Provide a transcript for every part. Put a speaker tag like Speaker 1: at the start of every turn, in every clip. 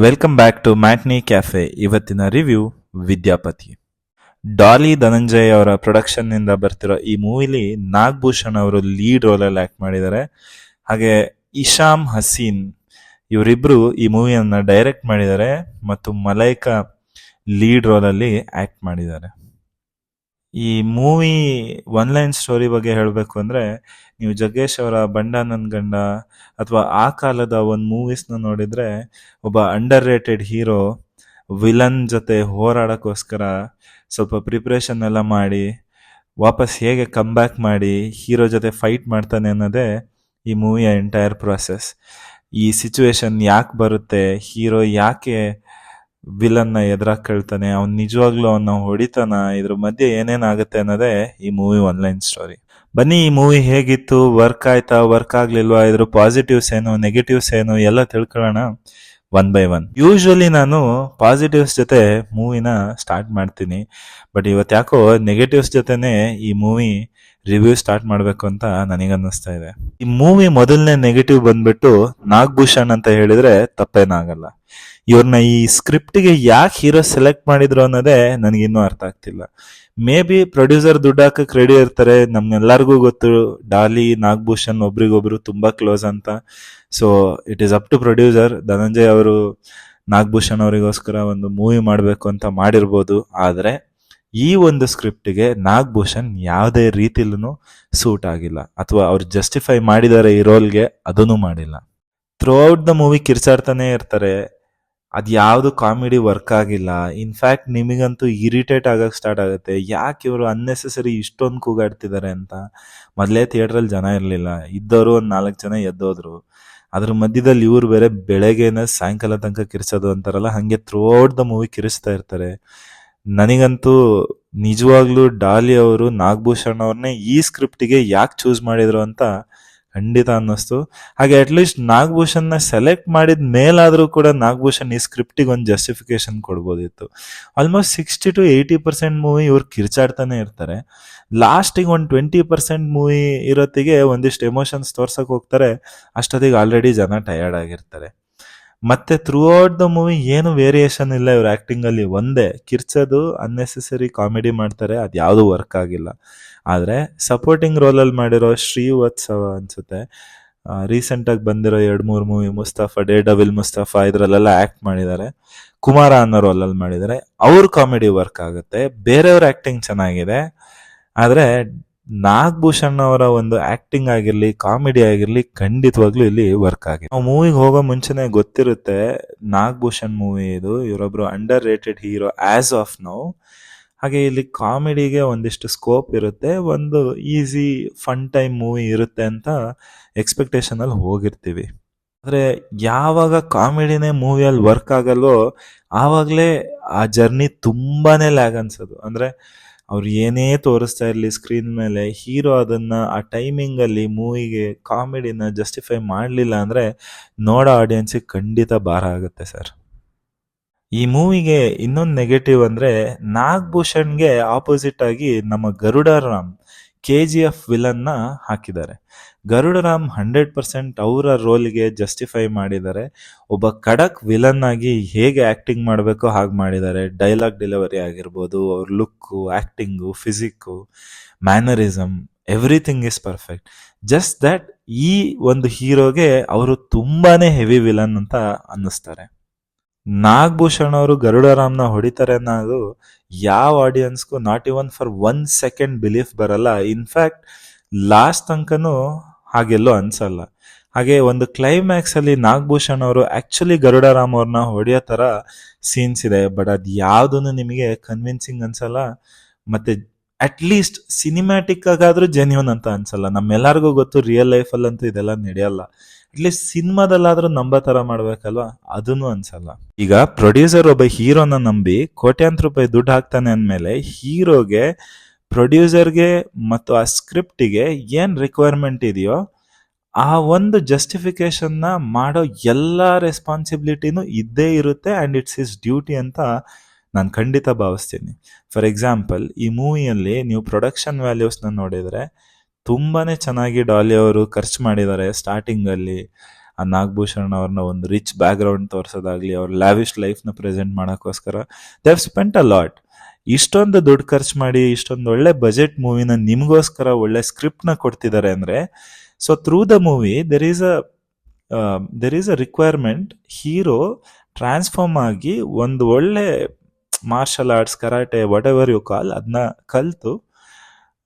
Speaker 1: Welcome back to matinee cafe. ಇವತ್ತಿನ review Vidyapati. Dolly Dhananjay ಅವರ production ನಿಂದ ಬರ್ತಿರೋ ಈ ಮೂವಿಲಿ ನಾಗಭೂಷಣ್ ಅವರು ಲೀಡ್ ರೋಲ್ ಅಲ್ಲಿ ಆಕ್ಟ್ ಮಾಡಿದ್ದಾರೆ. ಹಾಗೆ ಇಶಾಮ್ ಹಸೀನ್ ಇವರಿಬ್ರು ಈ ಮೂವಿಯನ್ನ ಡೈರೆಕ್ಟ್ ಮಾಡಿದ್ದಾರೆ ಮತ್ತು ಮಲೈಕಾ ಲೀಡ್ ರೋಲ್ ಅಲ್ಲಿ ಆಕ್ಟ್ ಮಾಡಿದ್ದಾರೆ. ಈ ಮೂವಿ ಒನ್ ಲೈನ್ ಸ್ಟೋರಿ ಬಗ್ಗೆ ಹೇಳಬೇಕು ಅಂದ್ರೆ, ನೀವು ಜಗ್ಗೇಶ್ ಅವರ ಬಂಡ ನನ್ ಗಂಡ ಅಥವಾ ಆ ಕಾಲದ ಒಂದು ಮೂವೀಸ್ನ ನೋಡಿದ್ರೆ, ಒಬ್ಬ ಅಂಡರ್ ರೇಟೆಡ್ ಹೀರೋ ವಿಲನ್ ಜೊತೆ ಹೋರಾಡೋಕ್ಕೋಸ್ಕರ ಸ್ವಲ್ಪ ಪ್ರಿಪ್ರೇಷನ್ ಎಲ್ಲ ಮಾಡಿ ವಾಪಸ್ ಹೇಗೆ ಕಮ್ ಬ್ಯಾಕ್ ಮಾಡಿ ಹೀರೋ ಜೊತೆ ಫೈಟ್ ಮಾಡ್ತಾನೆ ಅನ್ನೋದೇ ಈ ಮೂವಿಯ ಎಂಟೈರ್ ಪ್ರಾಸೆಸ್. ಈ ಸಿಚುವೇಶನ್ ಯಾಕೆ ಬರುತ್ತೆ, ಹೀರೋ ಯಾಕೆ ವಿಲನ್ನ ಎದುರಾಗ್ಕೊಳ್ತಾನೆ, ಅವ್ನು ನಿಜವಾಗ್ಲೂ ಅವನ್ನ ಹೊಡಿತಾನ, ಇದ್ರ ಮಧ್ಯೆ ಏನೇನಾಗುತ್ತೆ ಅನ್ನೋದೇ ಈ ಮೂವಿ ಒನ್ಲೈನ್ ಸ್ಟೋರಿ. ಬನ್ನಿ, ಈ ಮೂವಿ ಹೇಗಿತ್ತು, ವರ್ಕ್ ಆಯ್ತಾ, ವರ್ಕ್ ಆಗ್ಲಿಲ್ವಾ, ಇದ್ರ ಪಾಸಿಟಿವ್ಸ್ ಏನು, ನೆಗೆಟಿವ್ಸ್ ಏನು ಎಲ್ಲ ತಿಳ್ಕೊಳ್ಳೋಣ ಒನ್ ಬೈ ಒನ್. ಯೂಶ್ವಲಿ ನಾನು ಪಾಸಿಟಿವ್ಸ್ ಜೊತೆ ಮೂವಿನ ಸ್ಟಾರ್ಟ್ ಮಾಡ್ತೀನಿ, ಬಟ್ ಇವತ್ತು ಯಾಕೋ ನೆಗೆಟಿವ್ಸ್ ಜೊತೆನೆ ಈ ಮೂವಿ ರಿವ್ಯೂ ಸ್ಟಾರ್ಟ್ ಮಾಡಬೇಕು ಅಂತ ನನಗನ್ನಿಸ್ತಾ ಇದೆ. ಈ ಮೂವಿ ಮೊದಲನೇ ನೆಗೆಟಿವ್ ಬಂದ್ಬಿಟ್ಟು ನಾಗಭೂಷಣ್ ಅಂತ ಹೇಳಿದ್ರೆ ತಪ್ಪೇನಾಗಲ್ಲ. ಇವ್ರನ್ನ ಈ ಸ್ಕ್ರಿಪ್ಟ್ಗೆ ಯಾಕೆ ಹೀರೋ ಸೆಲೆಕ್ಟ್ ಮಾಡಿದ್ರು ಅನ್ನೋದೇ ನನಗಿನ್ನೂ ಅರ್ಥ ಆಗ್ತಿಲ್ಲ. ಮೇ ಬಿ ಪ್ರೊಡ್ಯೂಸರ್ ದುಡ್ಡು ಹಾಕಕ್ಕೆ ರೆಡಿ ಇರ್ತಾರೆ. ನಮ್ಗೆಲ್ಲರಿಗೂ ಗೊತ್ತು ಡಾಲಿ ನಾಗಭೂಷಣ್ ಒಬ್ರಿಗೊಬ್ರು ತುಂಬಾ ಕ್ಲೋಸ್ ಅಂತ. So it is up to producer. Dhananjay ಅವರು ನಾಗಭೂಷಣ್ ಅವರಿಗೋಸ್ಕರ ಒಂದು ಮೂವಿ ಮಾಡಬೇಕು ಅಂತ ಮಾಡಿರ್ಬೋದು, ಆದರೆ ಈ ಒಂದು ಸ್ಕ್ರಿಪ್ಟ್ಗೆ ನಾಗಭೂಷಣ್ ಯಾವುದೇ ರೀತಿಲೂ ಸೂಟ್ ಆಗಿಲ್ಲ, ಅಥವಾ ಅವ್ರು ಜಸ್ಟಿಫೈ ಮಾಡಿದ್ದಾರೆ ಈ ರೋಲ್ಗೆ, ಅದನ್ನು ಮಾಡಿಲ್ಲ. ಥ್ರೂ ಔಟ್ ದ ಮೂವಿ ಕಿರ್ಚಾಡ್ತಾನೆ ಇರ್ತಾರೆ. ಅದ್ಯಾವುದು ಕಾಮಿಡಿ ವರ್ಕ್ ಆಗಿಲ್ಲ. ಇನ್ಫ್ಯಾಕ್ಟ್ ನಿಮಗಂತೂ ಇರಿಟೇಟ್ ಆಗಕ್ಕೆ ಸ್ಟಾರ್ಟ್ ಆಗುತ್ತೆ, ಯಾಕೆ ಇವರು ಅನ್ನೆಸೆಸರಿ ಇಷ್ಟೊಂದು ಕೂಗಾಡ್ತಿದ್ದಾರೆ ಅಂತ. ಮೊದಲೇ ಥಿಯೇಟ್ರಲ್ಲಿ ಜನ ಇರಲಿಲ್ಲ, ಇದ್ದವರು ಒಂದು 4 ಜನ ಎದ್ದೋದ್ರು. ಅದ್ರ ಮಧ್ಯದಲ್ಲಿ ಇವ್ರು ಬೇರೆ ಬೆಳಗ್ಗೆನ ಸಾಯಂಕಾಲ ತನಕ ಕಿರ್ಚೋದು ಅಂತಾರಲ್ಲ, ಹಾಗೆ ಥ್ರೂ ಔಟ್ ದ ಮೂವಿ ಕಿರಿಸ್ತಾ ಇರ್ತಾರೆ. ನನಗಂತೂ ನಿಜವಾಗ್ಲೂ ಡಾಲಿ ಅವರು ನಾಗಭೂಷಣ್ ಅವ್ರನ್ನೇ ಈ ಸ್ಕ್ರಿಪ್ಟಿಗೆ ಯಾಕೆ ಚೂಸ್ ಮಾಡಿದ್ರು ಅಂತ ಖಂಡಿತ ಅನ್ನಿಸ್ತು. ಹಾಗೆ ಅಟ್ಲೀಸ್ಟ್ ನಾಗಭೂಷಣ್ನ ಸೆಲೆಕ್ಟ್ ಮಾಡಿದ ಮೇಲಾದರೂ ಕೂಡ ನಾಗಭೂಷಣ್ ಈ ಸ್ಕ್ರಿಪ್ಟಿಗೆ ಒಂದು ಜಸ್ಟಿಫಿಕೇಶನ್ ಕೊಡ್ಬೋದಿತ್ತು. ಆಲ್ಮೋಸ್ಟ್ 60 to 80% ಮೂವಿ ಇವ್ರು ಕಿರ್ಚಾಡ್ತಾನೆ ಇರ್ತಾರೆ. ಲಾಸ್ಟಿಗೆ ಒಂದು 20% ಮೂವಿ ಇರೋತ್ತಿಗೆ ಒಂದಿಷ್ಟು ಎಮೋಷನ್ಸ್ ತೋರ್ಸಕ್ ಹೋಗ್ತಾರೆ. ಅಷ್ಟೊತ್ತಿಗೆ ಆಲ್ರೆಡಿ ಜನ ಟಯರ್ಡ್ ಆಗಿರ್ತಾರೆ. ಮತ್ತೆ ಥ್ರೂ ಔಟ್ ದ ಮೂವಿ ಏನು ವೇರಿಯೇಷನ್ ಇಲ್ಲ ಇವ್ರ ಆಕ್ಟಿಂಗ್ ಅಲ್ಲಿ. ಒಂದೇ ಕಿರ್ಚೋದು, ಅನ್ನೆಸೆಸರಿ ಕಾಮಿಡಿ ಮಾಡ್ತಾರೆ, ಅದು ಯಾವುದು ವರ್ಕ್ ಆಗಿಲ್ಲ. ಆದರೆ ಸಪೋರ್ಟಿಂಗ್ ರೋಲಲ್ಲಿ ಮಾಡಿರೋ ಶ್ರೀವತ್ಸವ ಅನ್ಸುತ್ತೆ, ರೀಸೆಂಟಾಗಿ ಬಂದಿರೋ 2-3 movie, Mustafa, day devil Mustafa, ಇದರಲ್ಲೆಲ್ಲ ಆಕ್ಟ್ ಮಾಡಿದ್ದಾರೆ. ಕುಮಾರ ಅನ್ನೋ ರೋಲಲ್ಲಿ ಮಾಡಿದ್ದಾರೆ. ಅವ್ರ ಕಾಮಿಡಿ ವರ್ಕ್ ಆಗುತ್ತೆ, ಬೇರೆಯವ್ರ ಆಕ್ಟಿಂಗ್ ಚೆನ್ನಾಗಿದೆ. ಆದರೆ ನಾಗಭೂಷಣ್ ಅವರ ಒಂದು ಆಕ್ಟಿಂಗ್ ಆಗಿರ್ಲಿ, ಕಾಮಿಡಿ ಆಗಿರ್ಲಿ, ಖಂಡಿತವಾಗ್ಲೂ ಇಲ್ಲಿ ವರ್ಕ್ ಆಗಿದೆ. ನಾವು ಮೂವಿಗೆ ಹೋಗೋ ಮುಂಚೆನೆ ಗೊತ್ತಿರುತ್ತೆ ನಾಗಭೂಷಣ್ ಮೂವಿ ಇದು, ಇವರೊಬ್ರು underrated hero as of now. ಹಾಗೆ ಇಲ್ಲಿ ಕಾಮಿಡಿಗೆ ಒಂದಿಷ್ಟು ಸ್ಕೋಪ್ ಇರುತ್ತೆ, ಒಂದು ಈಸಿ ಫನ್ ಟೈಮ್ ಮೂವಿ ಇರುತ್ತೆ ಅಂತ ಎಕ್ಸ್ಪೆಕ್ಟೇಷನ್ ಅಲ್ಲಿ ಹೋಗಿರ್ತೀವಿ. ಆದ್ರೆ ಯಾವಾಗ ಕಾಮಿಡಿನೇ ಮೂವಿಯಲ್ಲಿ ವರ್ಕ್ ಆಗಲ್ವೋ ಆವಾಗಲೇ ಆ ಜರ್ನಿ ತುಂಬಾನೇ ಲ್ಯಾಗ್ ಅನ್ಸೋದು. ಅಂದ್ರೆ ಅವ್ರು ಏನೇ ತೋರಿಸ್ತಾ ಇರಲಿ ಸ್ಕ್ರೀನ್ ಮೇಲೆ, ಹೀರೋ ಅದನ್ನ ಆ ಟೈಮಿಂಗ್ ಅಲ್ಲಿ ಮೂವಿಗೆ ಕಾಮಿಡಿನ ಜಸ್ಟಿಫೈ ಮಾಡಲಿಲ್ಲ ಅಂದ್ರೆ ನೋಡೋ ಆಡಿಯನ್ಸಿಗೆ ಖಂಡಿತ ಭಾರ ಆಗುತ್ತೆ ಸರ್. ಈ ಮೂವಿಗೆ ಇನ್ನೊಂದು ನೆಗೆಟಿವ್ ಅಂದ್ರೆ, ನಾಗಭೂಷಣ್ಗೆ ಆಪೋಸಿಟ್ ಆಗಿ ನಮ್ಮ ಗರುಡರಾಮ್ KGF ವಿಲನ್ನ ಹಾಕಿದ್ದಾರೆ. ಗರುಡರಾಮ್ 100% ಅವರ ರೋಲ್ಗೆ ಜಸ್ಟಿಫೈ ಮಾಡಿದ್ದಾರೆ. ಒಬ್ಬ ಖಡಕ್ ವಿಲನ್ ಆಗಿ ಹೇಗೆ ಆಕ್ಟಿಂಗ್ ಮಾಡಬೇಕೋ ಹಾಗೆ ಮಾಡಿದ್ದಾರೆ. ಡೈಲಾಗ್ ಡೆಲಿವರಿ ಆಗಿರ್ಬೋದು, ಅವ್ರ look, acting, physique, mannerism, everything is perfect. Just that ಈ ಒಂದು ಹೀರೋಗೆ ಅವರು ತುಂಬಾನೇ ಹೆವಿ ವಿಲನ್ ಅಂತ ಅನ್ನಿಸ್ತಾರೆ. ನಾಗಭೂಷಣ್ ಅವರು ಗರುಡರಾಮ್ನ ಹೊಡಿತಾರೆ ಅನ್ನೋದು ಯಾವ ಆಡಿಯನ್ಸ್ಗೂ not even for 1 second belief ಬರಲ್ಲ. ಇನ್ಫ್ಯಾಕ್ಟ್ ಲಾಸ್ಟ್ ತನಕನೂ ಹಾಗೆಲ್ಲೋ ಅನ್ಸಲ್ಲ. ಹಾಗೆ ಒಂದು ಕ್ಲೈಮ್ಯಾಕ್ಸ್ ಅಲ್ಲಿ ನಾಗಭೂಷಣ್ ಅವರು ಆಕ್ಚುಲಿ ಗರುಡರಾಮ್ ಅವ್ರನ್ನ ಹೊಡೆಯೋ ತರ ಸೀನ್ಸ್ ಇದೆ, ಬಟ್ ಅದು ಯಾವುದನ್ನು ನಿಮಗೆ ಕನ್ವಿನ್ಸಿಂಗ್ ಅನ್ಸಲ್ಲ. ಮತ್ತೆ ಅಟ್ ಲೀಸ್ಟ್ ಸಿನಿಮ್ಯಾಟಿಕ್ ಆಗಾದ್ರೂ ಜೆನ್ಯೂನ್ ಅಂತ ಅನ್ಸಲ್ಲ. ನಮ್ಮೆಲ್ಲರಿಗೂ ಗೊತ್ತು ರಿಯಲ್ ಲೈಫಲ್ಲಂತೂ ಇದೆಲ್ಲ ನಡೆಯಲ್ಲ. ಅಟ್ಲೀಸ್ಟ್ ಸಿನಿಮಾದಲ್ಲಾದ್ರೂ ನಂಬೋ ತರ ಮಾಡ್ಬೇಕಲ್ವಾ, ಅದನ್ನು ಅನ್ಸಲ್ಲ. ಈಗ ಪ್ರೊಡ್ಯೂಸರ್ ಒಬ್ಬ ಹೀರೋನ ನಂಬಿ ಕೋಟ್ಯಾಂತರ ರೂಪಾಯಿ ದುಡ್ಡು ಹಾಕ್ತಾನೆ ಅಂದ್ಮೇಲೆ ಹೀರೋಗೆ, ಪ್ರೊಡ್ಯೂಸರ್ಗೆ ಮತ್ತು ಆ ಸ್ಕ್ರಿಪ್ಟಿಗೆ ಏನ್ ರಿಕ್ವೈರ್ಮೆಂಟ್ ಇದೆಯೋ ಆ ಒಂದು ಜಸ್ಟಿಫಿಕೇಶನ್ನ ಮಾಡೋ ಎಲ್ಲ ರೆಸ್ಪಾನ್ಸಿಬಿಲಿಟಿನೂ ಇದ್ದೇ ಇರುತ್ತೆ. ಆ್ಯಂಡ್ ಇಟ್ಸ್ ಹಿಸ್ ಡ್ಯೂಟಿ ಅಂತ ನಾನು ಖಂಡಿತ ಭಾವಿಸ್ತೀನಿ. ಫಾರ್ ಎಕ್ಸಾಂಪಲ್, ಈ ಮೂವಿಯಲ್ಲಿ ನೀವು ಪ್ರೊಡಕ್ಷನ್ ವ್ಯಾಲ್ಯೂಸ್ನ ನೋಡಿದರೆ ತುಂಬಾನೇ ಚೆನ್ನಾಗಿ ಡಾಲಿ ಅವರು ಖರ್ಚು ಮಾಡಿದ್ದಾರೆ ಸ್ಟಾರ್ಟಿಂಗಲ್ಲಿ. ಆ ನಾಗಭೂಷಣ್ ಅವ್ರನ್ನ ಒಂದು ರಿಚ್ ಬ್ಯಾಕ್ಗ್ರೌಂಡ್ ತೋರಿಸೋದಾಗ್ಲಿ, ಅವ್ರ ಲ್ಯಾವಿಶ್ ಲೈಫ್ನ ಪ್ರೆಸೆಂಟ್ ಮಾಡೋಕ್ಕೋಸ್ಕರ they have spent a lot. ಇಷ್ಟೊಂದು ದುಡ್ಡು ಖರ್ಚು ಮಾಡಿ ಇಷ್ಟೊಂದು ಒಳ್ಳೆ ಬಜೆಟ್ ಮೂವಿನ ನಿಮಗೋಸ್ಕರ ಒಳ್ಳೆ ಸ್ಕ್ರಿಪ್ಟ್ನ ಕೊಡ್ತಿದ್ದಾರೆ ಅಂದರೆ, so through the movie there is a requirement hero transform ಆಗಿ ಒಂದು ಒಳ್ಳೆ martial arts, karate, whatever you call, ಅದನ್ನ ಕಲಿತು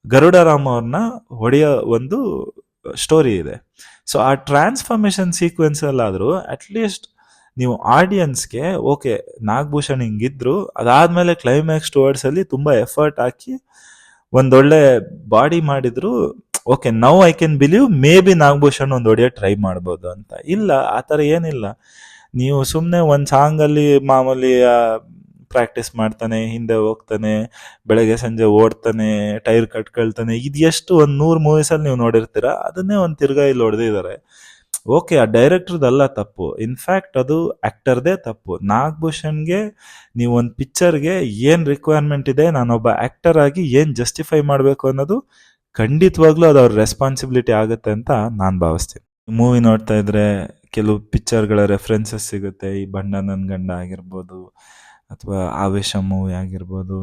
Speaker 1: ಗರುಡರಾಮ್ ಅವ್ರನ್ನ ಹೊಡೆಯೋ ಒಂದು ಸ್ಟೋರಿ ಇದೆ. ಸೊ ಆ ಟ್ರಾನ್ಸ್ಫಾರ್ಮೇಶನ್ ಸೀಕ್ವೆನ್ಸಲ್ಲಾದರೂ ಅಟ್ಲೀಸ್ಟ್ ನೀವು ಆಡಿಯನ್ಸ್ಗೆ ಓಕೆ ನಾಗಭೂಷಣ್ ಹಿಂಗಿದ್ರು, ಅದಾದಮೇಲೆ ಕ್ಲೈಮ್ಯಾಕ್ಸ್ ಟುವರ್ಡ್ಸಲ್ಲಿ ತುಂಬ ಎಫರ್ಟ್ ಹಾಕಿ ಒಂದೊಳ್ಳೆ ಬಾಡಿ ಮಾಡಿದ್ರು, okay now I can believe may be Nagabhushan ಒಂದು ಹೊಡೆಯೋ ಟ್ರೈ ಮಾಡ್ಬೋದು ಅಂತ. ಇಲ್ಲ, ಆ ಥರ ಏನಿಲ್ಲ. ನೀವು ಸುಮ್ಮನೆ ಒಂದು ಸಾಂಗಲ್ಲಿ ಮಾಮೂಲಿ ಪ್ರಾಕ್ಟೀಸ್ ಮಾಡ್ತಾನೆ, ಹಿಂದೆ ಹೋಗ್ತಾನೆ, ಬೆಳಗ್ಗೆ ಸಂಜೆ ಓಡ್ತಾನೆ, ಟೈರ್ ಕಟ್ಕೊಳ್ತಾನೆ, ಇದು ಎಷ್ಟು ಒಂದು 100 ಮೂವೀಸಲ್ಲಿ ನೀವು ನೋಡಿರ್ತೀರ. ಅದನ್ನೇ ಒಂದು ತಿರ್ಗಾ ಇಲ್ಲಿ ಹೊಡೆದಿದ್ದಾರೆ. ಓಕೆ, ಆ ಡೈರೆಕ್ಟರ್ದಲ್ಲ ತಪ್ಪು, ಇನ್ಫ್ಯಾಕ್ಟ್ ಅದು ಆ್ಯಕ್ಟರ್ದೇ ತಪ್ಪು. ನಾಗಭೂಷಣ್ಗೆ ನೀವು ಒಂದು ಪಿಕ್ಚರ್ಗೆ ಏನು ರಿಕ್ವೈರ್ಮೆಂಟ್ ಇದೆ, ನಾನೊಬ್ಬ ಆ್ಯಕ್ಟರ್ ಆಗಿ ಏನು ಜಸ್ಟಿಫೈ ಮಾಡಬೇಕು ಅನ್ನೋದು ಖಂಡಿತವಾಗ್ಲೂ ಅದು ಅವ್ರ ರೆಸ್ಪಾನ್ಸಿಬಿಲಿಟಿ ಆಗುತ್ತೆ ಅಂತ ನಾನು ಭಾವಿಸ್ತೀನಿ. ಮೂವಿ ನೋಡ್ತಾ ಇದ್ರೆ ಕೆಲವು ಪಿಕ್ಚರ್ಗಳ ರೆಫರೆನ್ಸಸ್ ಸಿಗುತ್ತೆ. ಈ ಬಂಡ ನನ್ನ ಗಂಡ ಆಗಿರ್ಬೋದು, ಅಥವಾ ಆವೇಶ ಮೂವಿ ಆಗಿರ್ಬೋದು,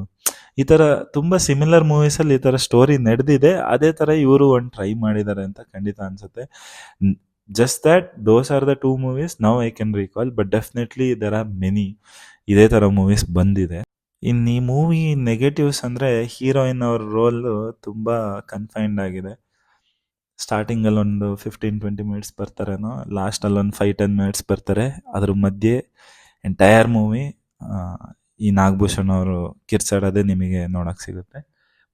Speaker 1: ಈ ಥರ ತುಂಬ ಸಿಮಿಲರ್ ಮೂವೀಸಲ್ಲಿ ಈ ಥರ ಸ್ಟೋರಿ ನಡೆದಿದೆ. ಅದೇ ಥರ ಇವರು ಒಂದು ಟ್ರೈ ಮಾಡಿದ್ದಾರೆ ಅಂತ ಖಂಡಿತ ಅನಿಸುತ್ತೆ. Just that those are the 2 movies now I can recall, but definitely there are many ಇದೇ ಥರ ಮೂವೀಸ್ ಬಂದಿದೆ. ಇನ್ನು ಈ ಮೂವಿ ನೆಗೆಟಿವ್ಸ್ ಅಂದರೆ ಹೀರೋಯಿನ್ ಅವ್ರ ರೋಲು ತುಂಬ ಕನ್ಫೈನ್ಡ್ ಆಗಿದೆ. ಸ್ಟಾರ್ಟಿಂಗಲ್ಲಿ ಒಂದು 15-20 ಮಿನಿಟ್ಸ್ ಬರ್ತಾರೇನೋ, ಲಾಸ್ಟಲ್ಲಿ ಒಂದು 5-10 ಮಿನಿಟ್ಸ್ ಬರ್ತಾರೆ. ಅದ್ರ ಮಧ್ಯೆ ಎಂಟೈರ್ ಮೂವಿ ಈ ನಾಗಭೂಷಣ್ ಅವರು ಕಿರ್ಚಾಡೋದೇ ನಿಮಗೆ ನೋಡೋಕೆ ಸಿಗುತ್ತೆ.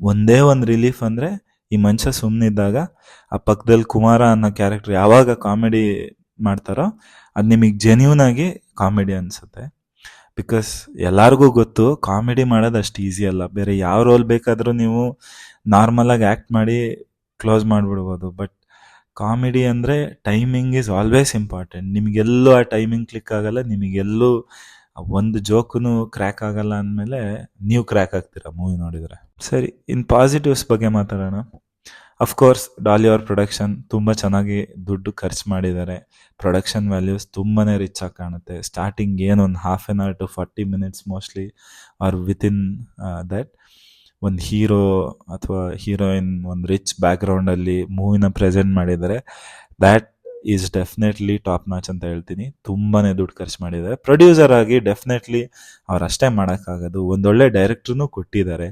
Speaker 1: ಒಂದೇ ಒಂದು ರಿಲೀಫ್ ಅಂದರೆ ಈ ಮನುಷ್ಯ ಸುಮ್ಮನಿದ್ದಾಗ ಆ ಪಕ್ಕದಲ್ಲಿ ಕುಮಾರ ಅನ್ನೋ ಕ್ಯಾರೆಕ್ಟರ್ ಯಾವಾಗ ಕಾಮಿಡಿ ಮಾಡ್ತಾರೋ ಅದು ನಿಮಗೆ ಜೆನ್ಯೂನ್ ಆಗಿ ಕಾಮಿಡಿ ಅನಿಸುತ್ತೆ. ಬಿಕಾಸ್ ಎಲ್ಲರಿಗೂ ಗೊತ್ತು ಕಾಮಿಡಿ ಮಾಡೋದು ಅಷ್ಟು ಈಸಿ ಅಲ್ಲ. ಬೇರೆ ಯಾವ ರೋಲ್ ಬೇಕಾದರೂ ನೀವು ನಾರ್ಮಲಾಗಿ ಆ್ಯಕ್ಟ್ ಮಾಡಿ ಕ್ಲೋಸ್ ಮಾಡಿಬಿಡ್ಬೋದು. ಬಟ್ ಕಾಮಿಡಿ ಅಂದರೆ ಟೈಮಿಂಗ್ ಈಸ್ ಆಲ್ವೇಸ್ ಇಂಪಾರ್ಟೆಂಟ್. ನಿಮಗೆಲ್ಲೂ ಆ ಟೈಮಿಂಗ್ ಕ್ಲಿಕ್ ಆಗಲ್ಲ, ನಿಮಗೆಲ್ಲೂ ಒಂದು ಜೋಕು ಕ್ರ್ಯಾಕ್ ಆಗಲ್ಲ ಅಂದಮೇಲೆ ನೀವು ಕ್ರ್ಯಾಕ್ ಆಗ್ತೀರಾ ಮೂವಿ ನೋಡಿದರೆ. ಸರಿ, ಇನ್ನು ಪಾಸಿಟಿವ್ಸ್ ಬಗ್ಗೆ ಮಾತಾಡೋಣ. ಅಫ್ಕೋರ್ಸ್ ಡಾಲಿ ಅವ್ರ ಪ್ರೊಡಕ್ಷನ್ ತುಂಬ ಚೆನ್ನಾಗಿ ದುಡ್ಡು ಖರ್ಚು ಮಾಡಿದ್ದಾರೆ. ಪ್ರೊಡಕ್ಷನ್ ವ್ಯಾಲ್ಯೂಸ್ ತುಂಬಾ ರಿಚ್ ಆಗಿ ಕಾಣುತ್ತೆ. ಸ್ಟಾರ್ಟಿಂಗ್ ಏನೊಂದು 1/2 hour to 40 minutes mostly are within that ಒಂದು ಹೀರೋ ಅಥವಾ ಹೀರೋಯಿನ್ ಒಂದು ರಿಚ್ ಬ್ಯಾಕ್ಗ್ರೌಂಡಲ್ಲಿ ಮೂವಿನ ಪ್ರೆಸೆಂಟ್ ಮಾಡಿದ್ದಾರೆ. That is definitely top notch ಅಂತ ಹೇಳ್ತೀನಿ. ತುಂಬಾ ದುಡ್ಡು ಖರ್ಚು ಮಾಡಿದ್ದಾರೆ. ಪ್ರೊಡ್ಯೂಸರ್ ಆಗಿ ಡೆಫಿನೆಟ್ಲಿ ಅವ್ರು ಅಷ್ಟೇ ಮಾಡೋಕ್ಕಾಗೋದು. ಒಂದೊಳ್ಳೆ ಡೈರೆಕ್ಟ್ರೂ ಕೊಟ್ಟಿದ್ದಾರೆ.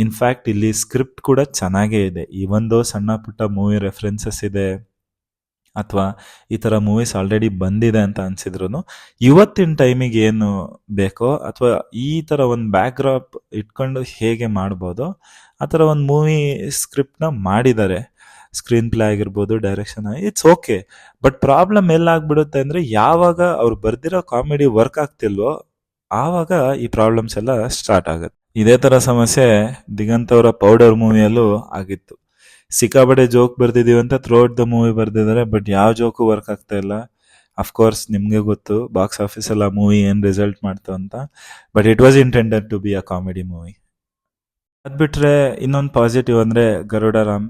Speaker 1: ಇನ್ಫ್ಯಾಕ್ಟ್ ಇಲ್ಲಿ ಸ್ಕ್ರಿಪ್ಟ್ ಕೂಡ ಚೆನ್ನಾಗೇ ಇದೆ. ಈ ಒಂದು ಸಣ್ಣ ಪುಟ್ಟ ಮೂವಿ ರೆಫರೆನ್ಸಸ್ ಇದೆ ಅಥವಾ ಈ ಥರ ಮೂವೀಸ್ ಆಲ್ರೆಡಿ ಬಂದಿದೆ ಅಂತ ಅನಿಸಿದ್ರು ಇವತ್ತಿನ ಟೈಮಿಗೆ ಏನು ಬೇಕೋ ಅಥವಾ ಈ ಥರ ಒಂದು ಬ್ಯಾಕ್ಡ್ರಾಪ್ ಇಟ್ಕೊಂಡು ಹೇಗೆ ಮಾಡ್ಬೋದೋ ಆ ಥರ ಒಂದು ಮೂವಿ ಸ್ಕ್ರಿಪ್ಟ್ನ ಮಾಡಿದ್ದಾರೆ. ಸ್ಕ್ರೀನ್ ಪ್ಲೇ ಆಗಿರ್ಬೋದು, direction, it's okay. But problem ಎಲ್ಲಾಗ್ಬಿಡುತ್ತೆ ಅಂದರೆ ಯಾವಾಗ ಅವ್ರು ಬರ್ದಿರೋ ಕಾಮಿಡಿ ವರ್ಕ್ ಆಗ್ತಿಲ್ವೋ ಆವಾಗ ಈ ಪ್ರಾಬ್ಲಮ್ಸ್ ಎಲ್ಲ ಸ್ಟಾರ್ಟ್ ಆಗುತ್ತೆ. ಇದೇ ಥರ ಸಮಸ್ಯೆ ದಿಗಂತ್ ಅವರ ಪೌಡರ್ ಮೂವಿಯಲ್ಲೂ ಆಗಿತ್ತು. ಸಿಕ್ಕಾಬಡೆ ಜೋಕ್ ಬರ್ದಿದ್ದೀವಿ ಅಂತ ಥ್ರೂಔಟ್ ದ ಮೂವಿ ಬರ್ದಿದ್ದಾರೆ, ಬಟ್ ಯಾವ ಜೋಕು ವರ್ಕ್ ಆಗ್ತಾ ಇಲ್ಲ. ಅಫ್ಕೋರ್ಸ್ ನಿಮಗೆ ಗೊತ್ತು ಬಾಕ್ಸ್ ಆಫೀಸಲ್ಲಿ ಆ ಮೂವಿ ಏನು ರಿಸಲ್ಟ್ ಮಾಡ್ತು ಅಂತ. But it was intended to be a comedy movie. ಅದು ಬಿಟ್ಟರೆ ಇನ್ನೊಂದು ಪಾಸಿಟಿವ್ ಅಂದರೆ ಗರುಡರಾಮ್.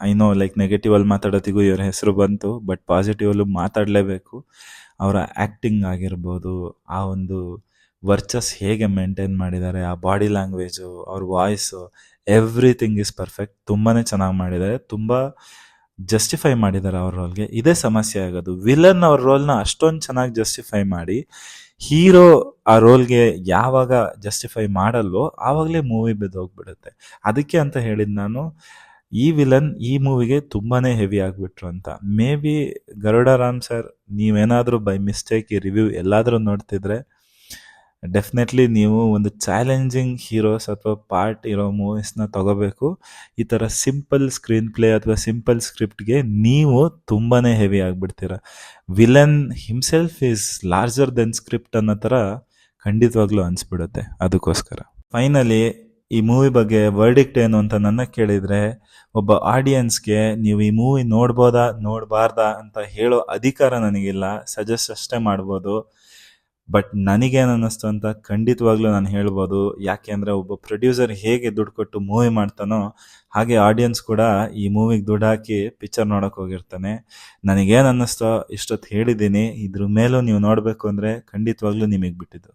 Speaker 1: ಐ ನೋ ಲೈಕ್ ನೆಗೆಟಿವಲ್ಲಿ ಮಾತಾಡೋತಿಗೂ ಇವ್ರ ಹೆಸರು ಬಂತು, ಬಟ್ ಪಾಸಿಟಿವಲ್ಲೂ ಮಾತಾಡಲೇಬೇಕು. ಅವರ ಆ್ಯಕ್ಟಿಂಗ್ ಆಗಿರ್ಬೋದು, ಆ ಒಂದು ವರ್ಚಸ್ ಹೇಗೆ ಮೇಂಟೈನ್ ಮಾಡಿದ್ದಾರೆ, ಆ ಬಾಡಿ ಲ್ಯಾಂಗ್ವೇಜು, ಅವ್ರ ವಾಯ್ಸು, ಎವ್ರಿಥಿಂಗ್ ಈಸ್ ಪರ್ಫೆಕ್ಟ್. ತುಂಬಾ ಚೆನ್ನಾಗಿ ಮಾಡಿದ್ದಾರೆ. ತುಂಬ ಜಸ್ಟಿಫೈ ಮಾಡಿದ್ದಾರೆ ಅವ್ರ ರೋಲ್ಗೆ. ಇದೇ ಸಮಸ್ಯೆ ಆಗೋದು, ವಿಲನ್ ಅವ್ರ ರೋಲ್ನ ಅಷ್ಟೊಂದು ಚೆನ್ನಾಗಿ ಜಸ್ಟಿಫೈ ಮಾಡಿ ಹೀರೋ ಆ ರೋಲ್ಗೆ ಯಾವಾಗ ಜಸ್ಟಿಫೈ ಮಾಡಲ್ವೋ ಆವಾಗಲೇ ಮೂವಿ ಬಿದ್ದೋಗ್ಬಿಡುತ್ತೆ. ಅದಕ್ಕೆ ಅಂತ ಹೇಳಿದ್ದು ನಾನು, ಈ ವಿಲನ್ ಈ ಮೂವಿಗೆ ತುಂಬಾ ಹೆವಿ ಆಗಿಬಿಟ್ರು ಅಂತ. ಮೇ ಬಿ ಗರುಡರಾಮ್ ಸರ್, ನೀವೇನಾದರೂ ಬೈ ಮಿಸ್ಟೇಕ್ ಈ ರಿವ್ಯೂ ಎಲ್ಲಾದರೂ ನೋಡ್ತಿದ್ರೆ ಡೆಫಿನೆಟ್ಲಿ ನೀವು ಒಂದು ಚಾಲೆಂಜಿಂಗ್ ಹೀರೋಸ್ ಅಥವಾ ಪಾರ್ಟ್ ಇರೋ ಮೂವೀಸ್ನ ತಗೋಬೇಕು. ಈ ಥರ ಸಿಂಪಲ್ ಸ್ಕ್ರೀನ್ ಪ್ಲೇ ಅಥವಾ ಸಿಂಪಲ್ ಸ್ಕ್ರಿಪ್ಟ್ಗೆ ನೀವು ತುಂಬಾ ಹೆವಿ ಆಗಿಬಿಡ್ತೀರ. Villain himself is larger than script ಅನ್ನೋ ಥರ ಖಂಡಿತವಾಗ್ಲೂ ಅನಿಸ್ಬಿಡುತ್ತೆ. ಅದಕ್ಕೋಸ್ಕರ ಫೈನಲಿ ಈ ಮೂವಿ ಬಗ್ಗೆ ವರ್ಡಿಕ್ಟ್ ಏನು ಅಂತ ನನ್ನ ಕೇಳಿದರೆ, ಒಬ್ಬ ಆಡಿಯನ್ಸ್ಗೆ ನೀವು ಈ ಮೂವಿ ನೋಡ್ಬೋದಾ ನೋಡಬಾರ್ದಾ ಅಂತ ಹೇಳೋ ಅಧಿಕಾರ ನನಗಿಲ್ಲ. ಸಜೆಸ್ಟ್ ಅಷ್ಟೇ ಮಾಡ್ಬೋದು. ಬಟ್ ನನಗೇನು ಅನ್ನಿಸ್ತು ಅಂತ ಖಂಡಿತವಾಗ್ಲೂ ನಾನು ಹೇಳ್ಬೋದು. ಯಾಕೆ ಅಂದರೆ ಒಬ್ಬ ಪ್ರೊಡ್ಯೂಸರ್ ಹೇಗೆ ದುಡ್ಡು ಕೊಟ್ಟು ಮೂವಿ ಮಾಡ್ತಾನೋ ಹಾಗೆ ಆಡಿಯನ್ಸ್ ಕೂಡ ಈ ಮೂವಿಗೆ ದುಡ್ಡು ಹಾಕಿ ಪಿಕ್ಚರ್ ನೋಡೋಕೆ ಹೋಗಿರ್ತಾನೆ. ನನಗೇನು ಅನ್ನಿಸ್ತೋ ಇಷ್ಟೊತ್ತು ಹೇಳಿದ್ದೀನಿ. ಇದ್ರ ಮೇಲೂ ನೀವು ನೋಡಬೇಕು ಅಂದರೆ ಖಂಡಿತವಾಗ್ಲೂ ನಿಮಗೆ ಬಿಟ್ಟಿದ್ದು.